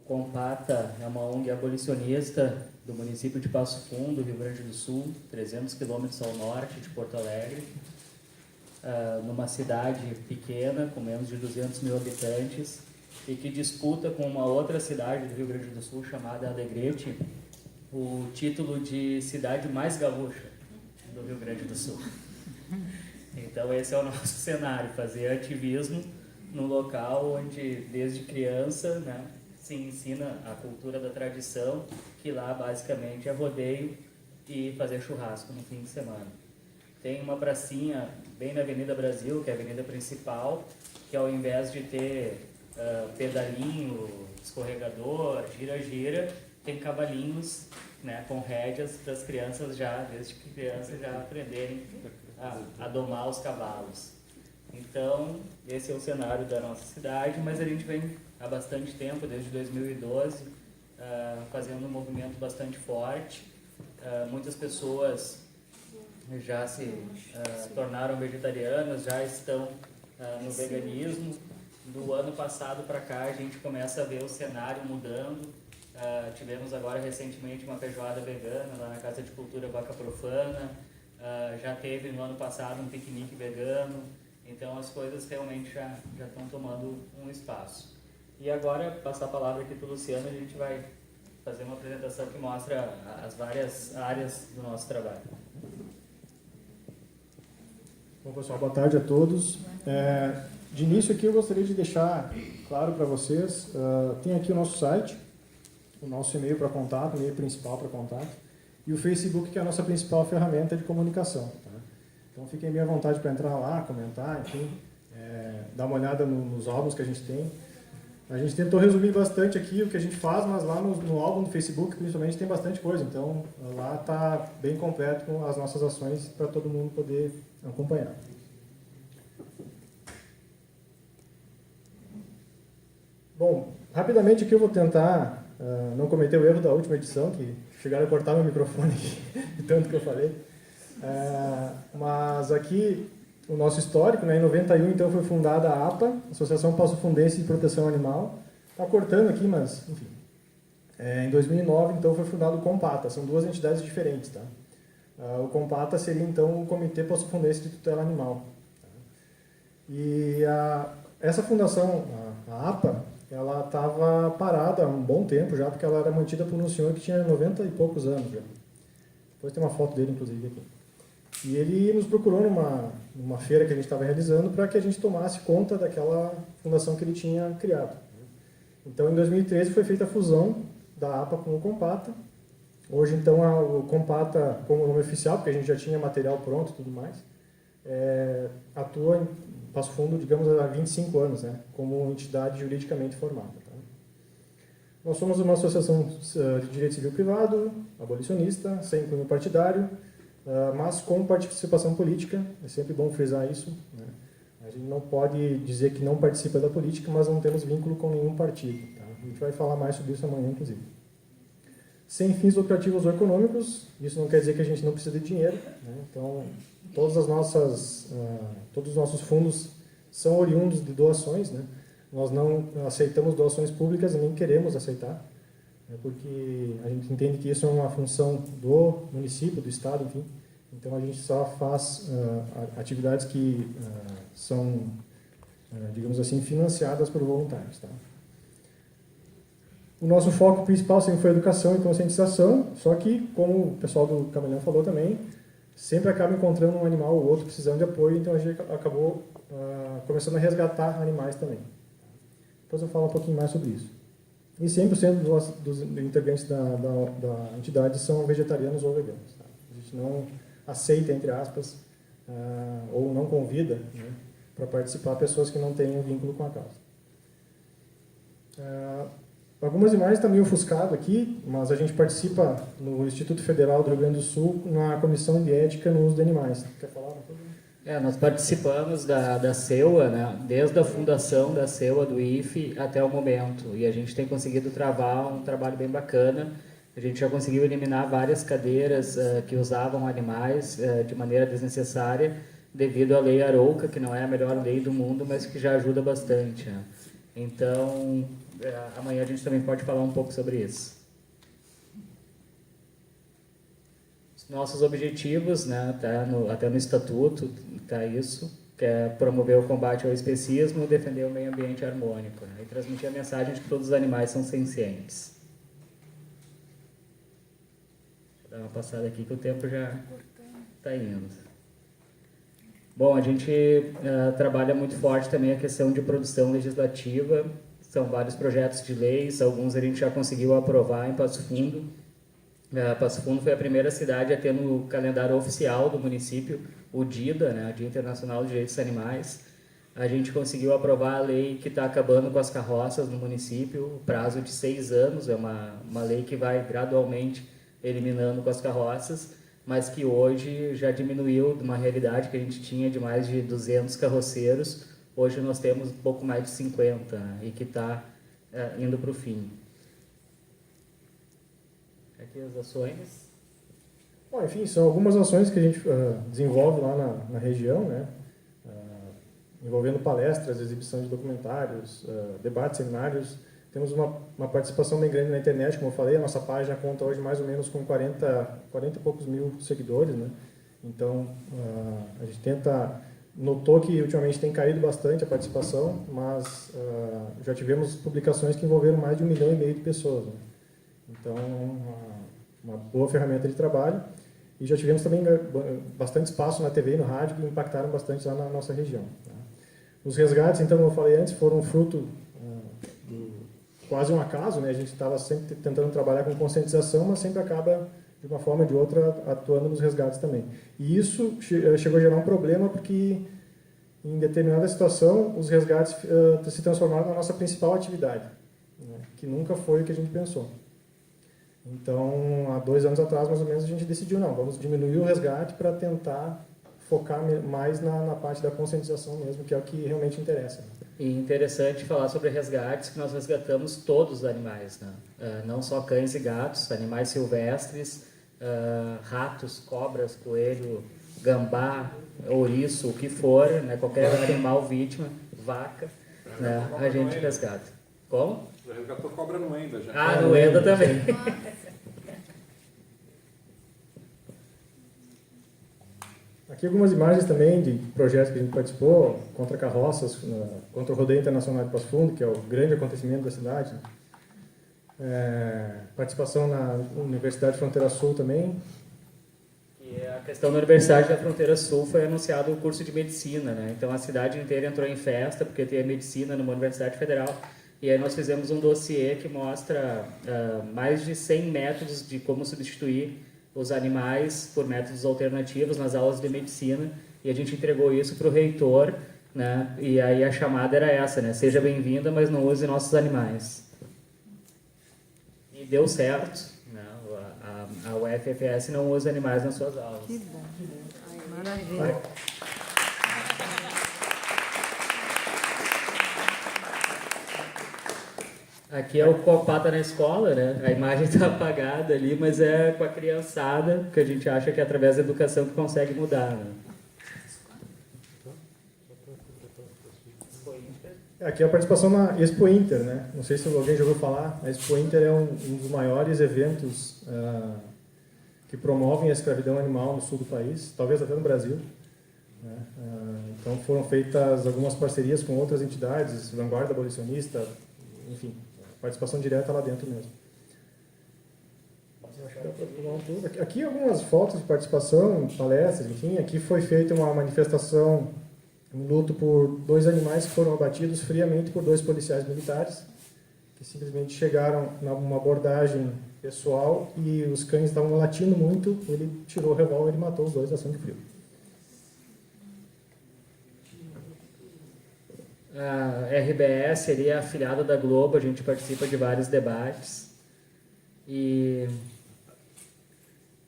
Compata é uma ONG abolicionista do município de Passo Fundo, Rio Grande do Sul, 300 quilômetros ao norte de Porto Alegre, numa cidade pequena, com menos de 200 mil habitantes, e que disputa com uma outra cidade do Rio Grande do Sul, chamada Alegrete, o título de cidade mais gaúcha do Rio Grande do Sul. Então esse é o nosso cenário, fazer ativismo num local onde desde criança, né, se ensina a cultura da tradição, que lá basicamente é rodeio e fazer churrasco no fim de semana. Tem uma pracinha bem na Avenida Brasil, que é a avenida principal, que ao invés de ter pedalinho, escorregador, gira-gira, tem cavalinhos, né, com rédeas para as crianças já, desde que crianças já aprenderem a domar os cavalos. Então, esse é o cenário da nossa cidade, mas a gente vem há bastante tempo, desde 2012, fazendo um movimento bastante forte. Muitas pessoas já se tornaram vegetarianas, já estão no veganismo. Do ano passado para cá, a gente começa a ver o cenário mudando. Tivemos agora recentemente uma feijoada vegana lá na Casa de Cultura Vaca Profana. Já teve no ano passado um piquenique vegano. Então as coisas realmente já estão tomando um espaço. E agora, passar a palavra aqui para o Luciano, a gente vai fazer uma apresentação que mostra as várias áreas do nosso trabalho. Bom, pessoal, boa tarde a todos. De início aqui eu gostaria de deixar claro para vocês, tem aqui o nosso site, o nosso e-mail para contato, o e-mail principal para contato, e o Facebook, que é a nossa principal ferramenta de comunicação. Tá? Então fiquem bem à vontade para entrar lá, comentar, enfim, dar uma olhada nos álbuns que a gente tem. A gente tentou resumir bastante aqui o que a gente faz, mas lá no álbum do Facebook, principalmente, tem bastante coisa. Então, lá está bem completo com as nossas ações para todo mundo poder acompanhar. Bom, rapidamente aqui eu vou tentar não cometer o erro da última edição, que chegaram a cortar meu microfone aqui, de tanto que eu falei. Mas aqui, o nosso histórico, né, em 91, então, foi fundada a APA, Associação Passo Fundense de Proteção Animal. Está cortando aqui, mas, enfim. Em 2009, então, foi fundado o Compata. São duas entidades diferentes, tá? O Compata seria, então, o Comitê Passo Fundense de Tutela Animal. Tá? E essa fundação, a APA, ela estava parada há um bom tempo já, porque ela era mantida por um senhor que tinha 90 e poucos anos já. Depois tem uma foto dele, inclusive, aqui. E ele nos procurou numa feira que a gente estava realizando para que a gente tomasse conta daquela fundação que ele tinha criado. Então, em 2013, foi feita a fusão da APA com o Compata. Hoje, então, o Compata, como nome oficial, porque a gente já tinha material pronto e tudo mais, atua em Passo Fundo, digamos, há 25 anos, né, como entidade juridicamente formada. Tá? Nós somos uma associação de direito civil privado, abolicionista, sem cunho partidário, mas com participação política. É sempre bom frisar isso. Né? A gente não pode dizer que não participa da política, mas não temos vínculo com nenhum partido. Tá? A gente vai falar mais sobre isso amanhã, inclusive. Sem fins lucrativos ou econômicos, isso não quer dizer que a gente não precisa de dinheiro. Né? Então, todos os nossos fundos são oriundos de doações. Né? Nós não aceitamos doações públicas e nem queremos aceitar, porque a gente entende que isso é uma função do município, do estado, enfim. Então a gente só faz atividades que são, digamos assim, financiadas por voluntários. Tá? O nosso foco principal sempre foi educação e conscientização, só que, como o pessoal do Caminhão falou também, sempre acaba encontrando um animal ou outro precisando de apoio, então a gente acabou começando a resgatar animais também. Depois eu falo um pouquinho mais sobre isso. E 100% dos integrantes da entidade são vegetarianos ou veganos. Tá? A gente não aceita, entre aspas, ou não convida, né, para participar pessoas que não têm um vínculo com a causa. Algumas imagens estão meio ofuscado aqui, mas a gente participa no Instituto Federal do Rio Grande do Sul na Comissão de Ética no Uso de Animais. Quer falar uma coisa? Nós participamos da CEUA, né, desde a fundação da CEUA, do IFE, até o momento. E a gente tem conseguido travar um trabalho bem bacana. A gente já conseguiu eliminar várias cadeiras que usavam animais de maneira desnecessária, devido à lei Arouca, que não é a melhor lei do mundo, mas que já ajuda bastante. Né? Então, amanhã a gente também pode falar um pouco sobre isso. Os nossos objetivos, né, até no estatuto, está isso, que é promover o combate ao especismo, defender o meio ambiente harmônico, né, e transmitir a mensagem de que todos os animais são sencientes. Vou dar uma passada aqui que o tempo já está indo. Bom, a gente trabalha muito forte também a questão de produção legislativa. São vários projetos de leis, alguns a gente já conseguiu aprovar em Passo Fundo. Passo Fundo foi a primeira cidade a ter no calendário oficial do município o DIDA, né, Dia Internacional de Direitos dos Animais. A gente conseguiu aprovar a lei que está acabando com as carroças no município, o prazo de 6 anos, é uma lei que vai gradualmente eliminando com as carroças, mas que hoje já diminuiu de uma realidade que a gente tinha de mais de 200 carroceiros, hoje nós temos um pouco mais de 50, né, e que está indo para o fim. Aqui as ações. Bom, enfim, são algumas ações que a gente desenvolve lá na região, né, envolvendo palestras, exibição de documentários, debates, seminários. Temos uma participação bem grande na internet, como eu falei, a nossa página conta hoje mais ou menos com 40 e poucos mil seguidores, né? Então, a gente notou que ultimamente tem caído bastante a participação, mas já tivemos publicações que envolveram mais de 1,5 milhão de pessoas, né? Então, uma boa ferramenta de trabalho. E já tivemos também bastante espaço na TV e no rádio que impactaram bastante lá na nossa região, tá? Os resgates, então, como eu falei antes, foram fruto quase um acaso, né? A gente estava sempre tentando trabalhar com conscientização, mas sempre acaba, de uma forma ou de outra, atuando nos resgates também. E isso chegou a gerar um problema porque, em determinada situação, os resgates se transformaram na nossa principal atividade, né? Que nunca foi o que a gente pensou. Então, há 2 anos atrás, mais ou menos, a gente decidiu, não, vamos diminuir o resgate para tentar focar mais na parte da conscientização mesmo, que é o que realmente interessa, né? E interessante falar sobre resgates, que nós resgatamos todos os animais, né? Não só cães e gatos, animais silvestres, ratos, cobras, coelho, gambá, ouriço, o que for, né? Qualquer animal vítima, vaca, né? A gente resgata. Como? Já resgatou cobra no Enda já. Ah, no Enda também. Aqui algumas imagens também de projetos que a gente participou, contra carroças, contra o Rodeio Internacional de Passo Fundo, que é o grande acontecimento da cidade. Participação na Universidade Fronteira Sul também. E a questão da Universidade da Fronteira Sul foi anunciado o curso de medicina, né? Então a cidade inteira entrou em festa, porque tem a medicina numa universidade federal. E aí nós fizemos um dossiê que mostra mais de 100 métodos de como substituir os animais por métodos alternativos nas aulas de medicina, e a gente entregou isso para o reitor, né? E aí a chamada era essa, né? Seja bem-vinda, mas não use nossos animais. E deu certo, né? A UFFS não usa animais nas suas aulas. Que bom. Maravilha. Aqui é o Copata na escola, né? A imagem está apagada ali, mas é com a criançada, que a gente acha que é através da educação que consegue mudar, né? Aqui é a participação na Expo Inter, né? Não sei se alguém já ouviu falar. A Expo Inter é um dos maiores eventos que promovem a escravidão animal no sul do país, talvez até no Brasil, né? Então foram feitas algumas parcerias com outras entidades, Vanguarda Abolicionista, enfim, participação direta lá dentro mesmo. Aqui algumas fotos de participação, palestras, enfim. Aqui foi feita uma manifestação em luto por 2 animais que foram abatidos friamente por 2 policiais militares, que simplesmente chegaram numa abordagem pessoal e os cães estavam latindo muito, ele tirou o revólver e matou os 2 a sangue frio. A RBS seria afiliada da Globo, a gente participa de vários debates. E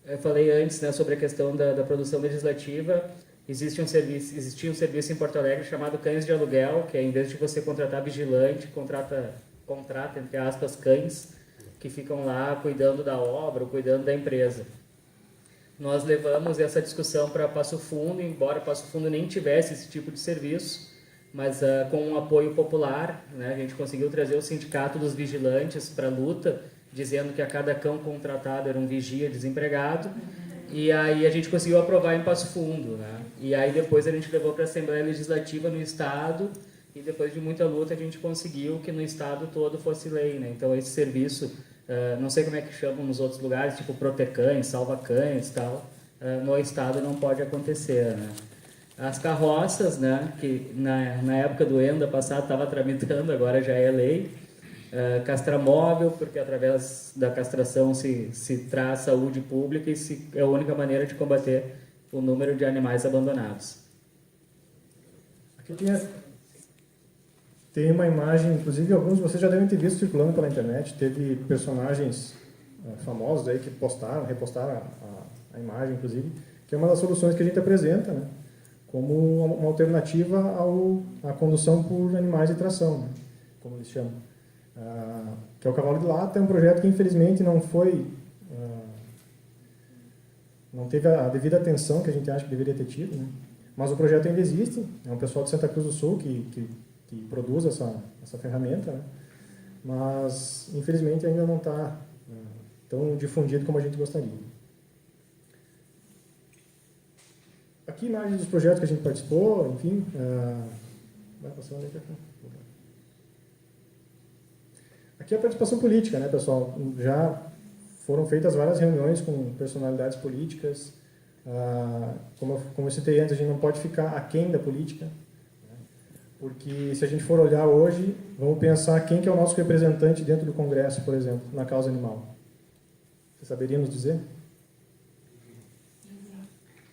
eu falei antes, né, sobre a questão da produção legislativa. Existia um serviço em Porto Alegre chamado Cães de Aluguel, que é, em vez de você contratar vigilante, contrata, entre aspas, cães que ficam lá cuidando da obra ou cuidando da empresa. Nós levamos essa discussão para Passo Fundo, embora Passo Fundo nem tivesse esse tipo de serviço, mas com um apoio popular, né, a gente conseguiu trazer o sindicato dos vigilantes para a luta, dizendo que a cada cão contratado era um vigia desempregado, e aí a gente conseguiu aprovar em Passo Fundo, né? E aí depois a gente levou para a Assembleia Legislativa no Estado, e depois de muita luta a gente conseguiu que no Estado todo fosse lei, né? Então esse serviço, não sei como é que chamam nos outros lugares, tipo Protecães, Salva-Cães e tal, no Estado não pode acontecer, né? As carroças, né, que na época do ENDA passado estava tramitando, agora já é lei. Castramóvel, porque através da castração se traz saúde pública e é a única maneira de combater o número de animais abandonados. Aqui tem uma imagem, inclusive alguns de vocês já devem ter visto circulando pela internet, teve personagens famosos aí que repostaram a imagem, inclusive, que é uma das soluções que a gente apresenta, né, como uma alternativa à condução por animais de tração, né, como eles chamam. Que é o cavalo de lata, é um projeto que infelizmente não teve a devida atenção que a gente acha que deveria ter tido, né? Mas o projeto ainda existe, é um pessoal de Santa Cruz do Sul que produz essa ferramenta, né? Mas infelizmente ainda não está tão difundido como a gente gostaria. Aqui imagens dos projetos que a gente participou, enfim, vai passando aí para cá. Aqui é a participação política, né, pessoal? Já foram feitas várias reuniões com personalidades políticas. Como eu citei antes, a gente não pode ficar aquém da política, né? Porque se a gente for olhar hoje, vamos pensar quem que é o nosso representante dentro do Congresso, por exemplo, na causa animal. Você saberia nos dizer?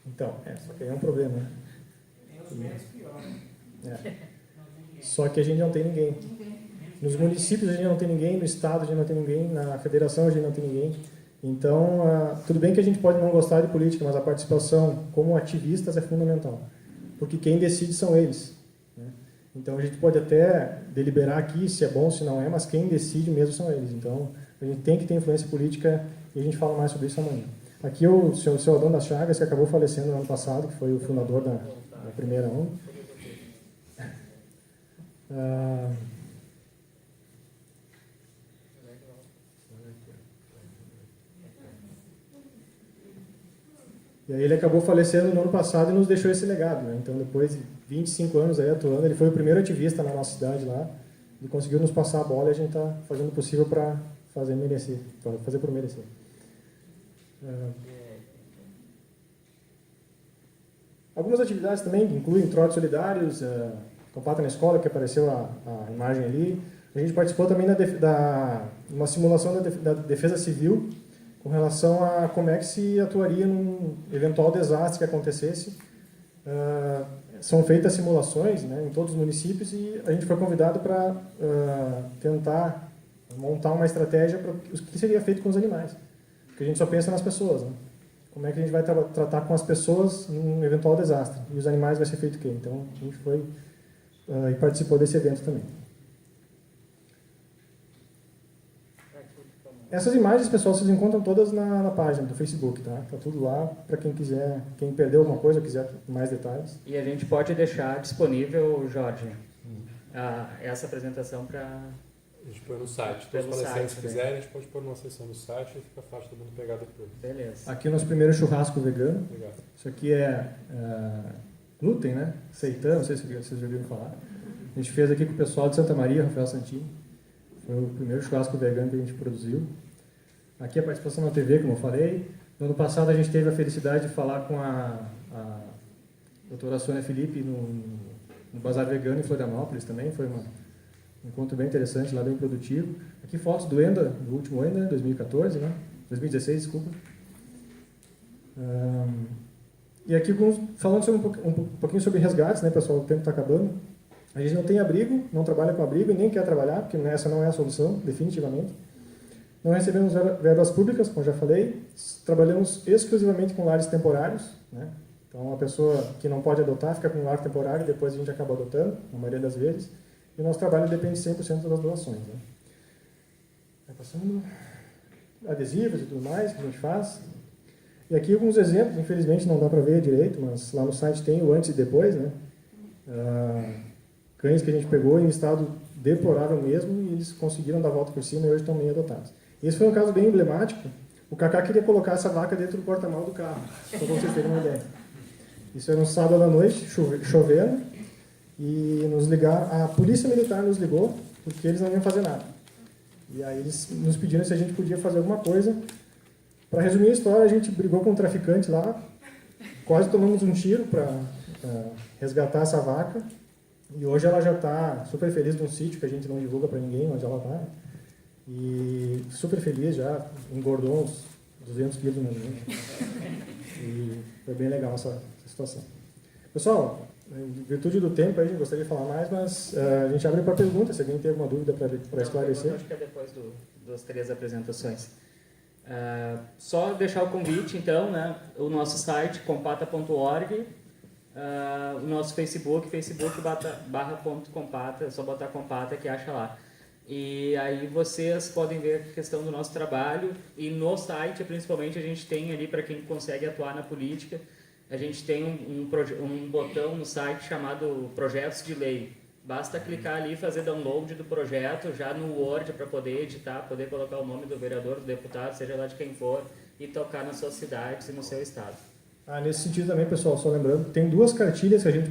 Então, só que aí é um problema, né? Tem os menos piores. Só que a gente não tem ninguém. Nos municípios a gente não tem ninguém, no estado a gente não tem ninguém, na federação a gente não tem ninguém. Então, tudo bem que a gente pode não gostar de política, mas a participação como ativistas é fundamental. Porque quem decide são eles, né? Então, a gente pode até deliberar aqui se é bom, se não é, mas quem decide mesmo são eles. Então, a gente tem que ter influência política e a gente fala mais sobre isso amanhã. Aqui o seu Adão das Chagas, que acabou falecendo no ano passado, que foi o fundador da primeira ONG. E aí ele acabou falecendo no ano passado e nos deixou esse legado, né? Então, depois de 25 anos aí atuando, ele foi o primeiro ativista na nossa cidade lá, e conseguiu nos passar a bola e a gente está fazendo o possível para fazer por merecer. Algumas atividades também incluem trotes solidários, Compata na Escola, que apareceu a imagem ali. A gente participou também da uma simulação da Defesa Civil, com relação a como é que se atuaria num eventual desastre que acontecesse. São feitas simulações, né, em todos os municípios e a gente foi convidado para tentar montar uma estratégia para o que seria feito com os animais. Porque a gente só pensa nas pessoas, né? Como é que a gente vai tratar com as pessoas num eventual desastre? E os animais vai ser feito o quê? Então, a gente foi e participou desse evento também. Essas imagens, pessoal, vocês encontram todas na página do Facebook, tá? Tá tudo lá para quem quiser, quem perdeu alguma coisa, quiser mais detalhes. E a gente pode deixar disponível, Jorge, essa apresentação para... A gente põe no site. Todos os palestrantes quiserem, a gente pode pôr numa sessão no site e fica fácil todo mundo pegar depois. Beleza. Aqui é o nosso primeiro churrasco vegano. Legal. Isso aqui é glúten, né? Seitan, não sei se vocês já ouviram falar. A gente fez aqui com o pessoal de Santa Maria, Rafael Santini. Foi o primeiro churrasco vegano que a gente produziu. Aqui a participação na TV, como eu falei. No ano passado a gente teve a felicidade de falar com a doutora Sônia Felipe no Bazar Vegano em Florianópolis também. Foi um encontro bem interessante, lá bem produtivo. Aqui fotos do ENDA, do último ENDA, 2014, né? 2016, desculpa. E aqui falando sobre um pouquinho sobre resgates, né, pessoal? O tempo está acabando. A gente não tem abrigo, não trabalha com abrigo e nem quer trabalhar, porque essa não é a solução, definitivamente. Não recebemos verbas públicas, como já falei. Trabalhamos exclusivamente com lares temporários, né? Então, a pessoa que não pode adotar fica com um lar temporário e depois a gente acaba adotando, na maioria das vezes. E o nosso trabalho depende 100% das doações, né? Vai passando adesivos e tudo mais que a gente faz. E aqui alguns exemplos, infelizmente não dá para ver direito, mas lá no site tem o antes e depois, né? cães que a gente pegou em estado deplorável mesmo, e eles conseguiram dar a volta por cima e hoje estão bem adotados. Esse foi um caso bem emblemático. O Cacá queria colocar essa vaca dentro do porta-malas do carro, só para vocês terem uma ideia. Isso era um sábado à noite, chovendo, e a polícia militar nos ligou, porque eles não iam fazer nada. E aí eles nos pediram se a gente podia fazer alguma coisa. Para resumir a história, a gente brigou com um traficante lá, quase tomamos um tiro para resgatar essa vaca, e hoje ela já está super feliz num sítio que a gente não divulga para ninguém onde ela está. E super feliz já, engordou uns 200 quilos no mínimo. E foi bem legal essa situação. Pessoal, em virtude do tempo, a gente gostaria de falar mais, mas a gente abre para perguntas, se alguém tem alguma dúvida para esclarecer. Acho que é depois das 3 apresentações. Só deixar o convite, então, né? O nosso site, compata.org, o nosso facebook.com/compata, é só botar compata que acha lá. E aí vocês podem ver a questão do nosso trabalho, e no site, principalmente, a gente tem ali, para quem consegue atuar na política, a gente tem um botão no site chamado Projetos de Lei. Basta clicar ali e fazer download do projeto já no Word para poder editar, poder colocar o nome do vereador, do deputado, seja lá de quem for, e tocar nas suas cidades e no seu estado. Nesse sentido também, pessoal, só lembrando, tem 2 cartilhas que a gente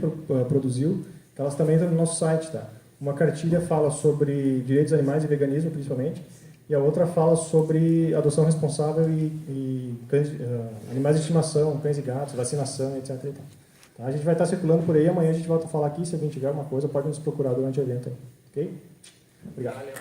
produziu, que elas também estão no nosso site, tá? Uma cartilha fala sobre direitos animais e veganismo, principalmente, e a outra fala sobre adoção responsável e animais de estimação, cães e gatos, vacinação, etc. Tá? A gente vai estar circulando por aí, amanhã a gente volta a falar aqui, se alguém tiver alguma coisa, pode nos procurar durante o evento. Ok? Obrigado. Valeu.